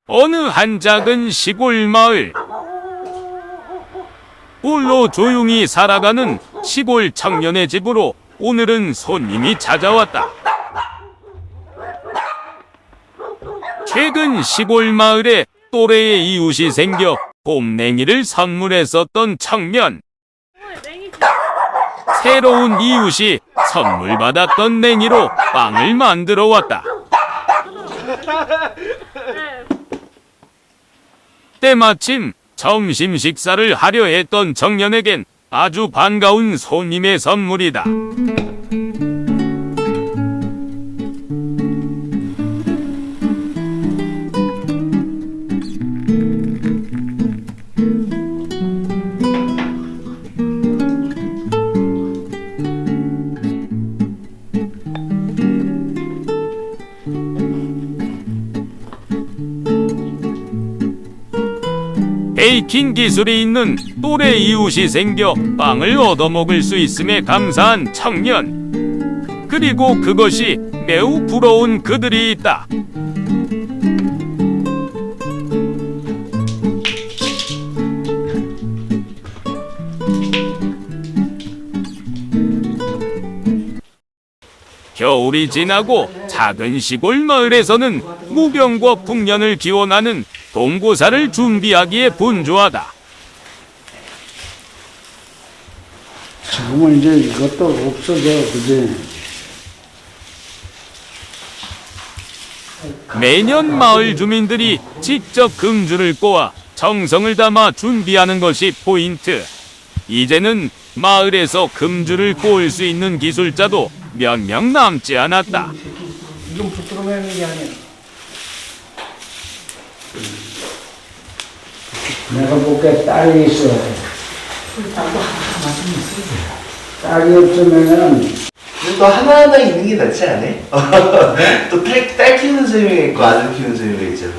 어느 한 작은 시골 마을. 홀로 조용히 살아가는 시골 청년의 집으로 오늘은 손님이 찾아왔다. 최근 시골 마을에 또래의 이웃이 생겨 봄냉이를 선물했었던 청년. 새로운 이웃이 선물 받았던 냉이로 빵을 만들어 왔다. 때마침 점심 식사를 하려 했던 청년에겐 아주 반가운 손님의 선물이다. 베이킹 기술이 있는 또래 이웃이 생겨 빵을 얻어먹을 수 있음에 감사한 청년. 그리고 그것이 매우 부러운 그들이 있다. 겨울이 지나고 작은 시골 마을에서는 무병과 풍년을 기원하는 동고사를 준비하기에 분주하다. 지금은 이제 이것도 없어져, 그지? 매년 마을 주민들이 직접 금주를 꼬아 정성을 담아 준비하는 것이 포인트. 이제는 마을에서 금주를 꼬을 수 있는 기술자도 몇 명 남지 않았다. 이건 부끄러워하는 게 아니야. 내가 볼게 딸이 있어. 딸이 없으면은 또 하나하나 있는 게 낫지 않아? 또 딸 키우는 셈이 있고 아들 키우는 셈이 있잖아.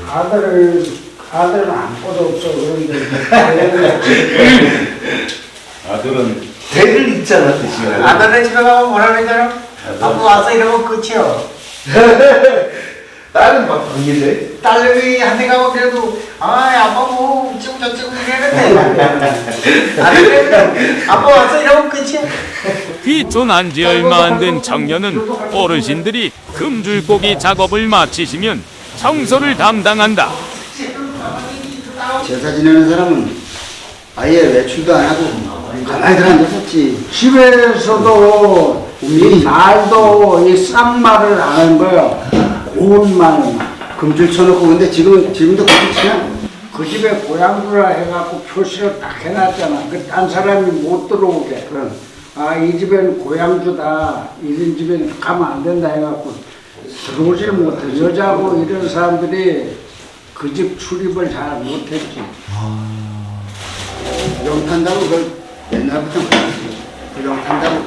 아들은 아무것도 없어. 그런데 아들은 대를 있잖아 대신. 아들네 집에 가면 뭐라 그러잖아? 아빠 와서 이러면 끝이요. 딸은 막 관계돼. 딸내미 한 대 가면 그래도 아빠 뭐 어쩌고 저쩌고 이러는데 아들내미는 아빠 와서 이러면 끝이야. 귀촌한 지 얼마 안 된 청년은 어르신들이 금줄꼬기 작업을 마치시면 청소를 담당한다. 제사 지내는 사람은 아예 외출도 안 하고 가만히 들어앉았었지. 집에서도 이 말도 이 쌍말을 안 하는 거야. 온 말만. 금줄 쳐놓고 근데 지금도 금줄 치냐? 그 집에 고향주라 해갖고 표시를 딱 해놨잖아. 그 딴 사람이 못 들어오게. 그럼 아, 이 집에는 고향주다. 이런 집에는 가면 안 된다 해갖고 들어오질 못해. 여자고 이런 사람들이 그 집 출입을 잘 못했지. 부정 탄다고 그걸 옛날부터 그랬지. 부정 탄다고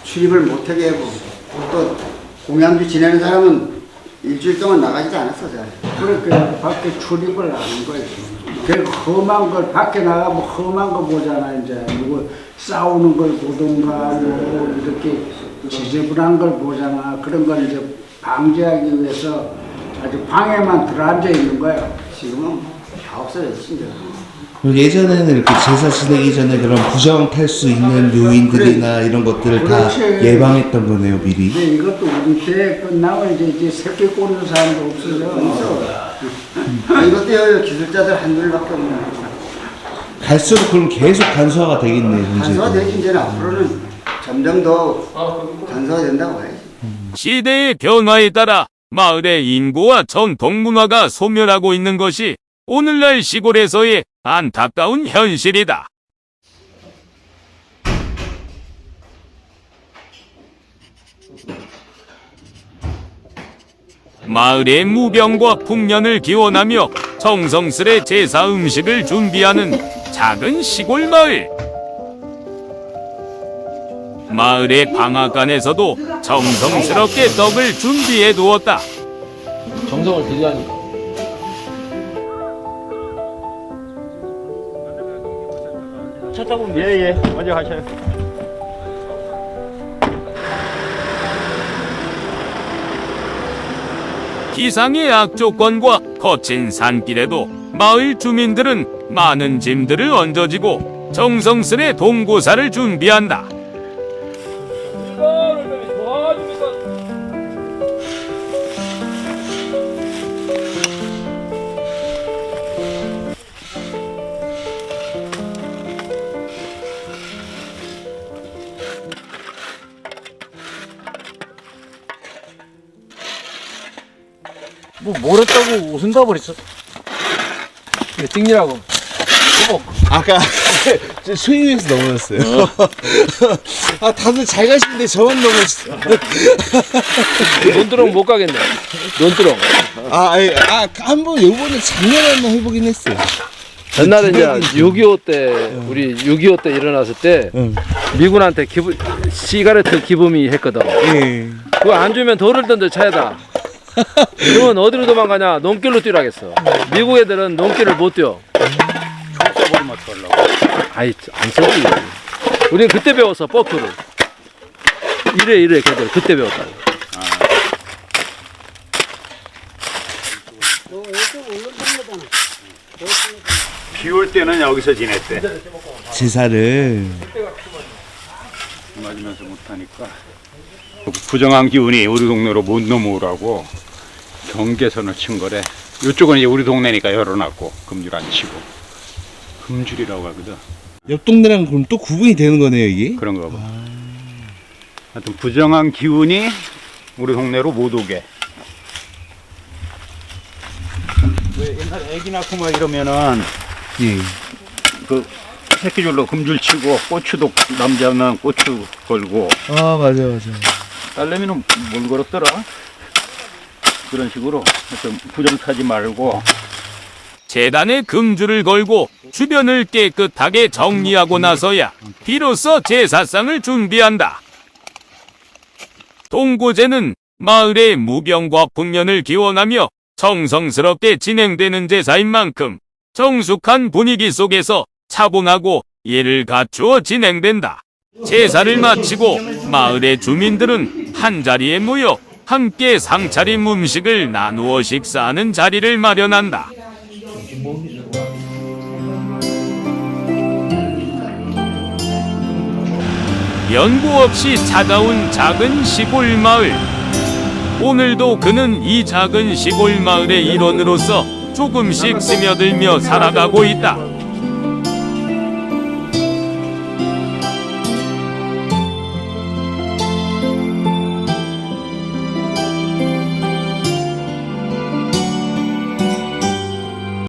출입을 못하게 하고 또 공양주 지내는 사람은 일주일 동안 나가지도 않았어 잘. 그렇게 밖에 출입을 안 하는 거지. 그 험한 걸 밖에 나가면 험한 거 보잖아. 이제 누구 싸우는 걸 보든가 뭐 이렇게 지저분한 걸 보잖아. 그런 걸 이제 방지하기 위해서 아주 방에만 들어앉아 있는 거야. 지금은 다 없어졌지 진짜. 예전에는 이렇게 제사 지내기 전에 그런 부정 탈 수 있는 요인들이나 이런 것들을 다 그렇지. 예방했던 거네요, 미리. 근데 이것도 우리 때 끝나고 이제 새끼 꼬는 사람도 없어져. 이것도 기술자들 한둘밖에 없는. 갈수록 그럼 계속 간소화가 되겠네요, 간소화 문제도. 되지 이제는 앞으로는 점점 더 간소화 된다고 봐야지. 시대의 변화에 따라 마을의 인구와 전통 문화가 소멸하고 있는 것이 오늘날 시골에서의 안타까운 현실이다. 마을의 무병과 풍년을 기원하며 정성스레 제사 음식을 준비하는 작은 시골 마을. 마을의 방앗간에서도 정성스럽게 떡을 준비해 두었다. 정성을 들여하니까. 차 타고 예예 먼저 가셔요. 기상의 악조건과 거친 산길에도 마을 주민들은 많은 짐들을 얹어지고 정성스레 동고사를 준비한다. 뭐 뭐랬다고 웃은다 버렸어. 이거 찍느라고. 아까 스윙에서 넘어졌어요. 아 다들 잘 가시는데 저만 넘어졌어. 논두렁 못 가겠네. 논두렁. 한번 요번에 작년에 한번 해보긴 했어요. 옛날에 이제 6.25 때 우리 6.25 때 일어났을 때 미군한테 시가레트 기부미 했거든. 예. 그거 안 주면 돌을 던져 차에다. 그러면 어디로 도망가냐? 논길로 뛰라겠어. 미국 애들은 논길을 못 뛰어. 총쏴버리면 어떡하려고. 아이 안 써지. 우리는 그때 배웠어 버프를. 이래 걔들 그때 배웠다고. 비 올 때는 여기서 지냈대. 제사를. 맞으면서 못하니까 부정한 기운이 우리 동네로 못 넘어오라고 경계선을 친 거래. 이쪽은 이제 우리 동네니까 열어놨고 금줄 안 치고 금줄이라고 하거든. 옆 동네랑 그럼 또 구분이 되는 거네요 이게? 그런가 봐. 하여튼 부정한 기운이 우리 동네로 못 오게. 왜 옛날에 애기 낳고 막 이러면은 예. 그 새끼줄로 금줄 치고 고추도 남자는 고추 걸고 아 맞아. 딸내미는 뭘 걸었더라? 그런 식으로 하여튼 부정 타지 말고 재단에 금줄을 걸고 주변을 깨끗하게 정리하고 나서야 비로소 제사상을 준비한다. 동고제는 마을의 무병과 풍년을 기원하며 정성스럽게 진행되는 제사인 만큼 정숙한 분위기 속에서 차분하고 예를 갖추어 진행된다. 제사를 마치고 마을의 주민들은 한자리에 모여 함께 상차림 음식을 나누어 식사하는 자리를 마련한다. 연고 없이 찾아온 작은 시골 마을. 오늘도 그는 이 작은 시골 마을의 일원으로서 조금씩 스며들며 살아가고 있다.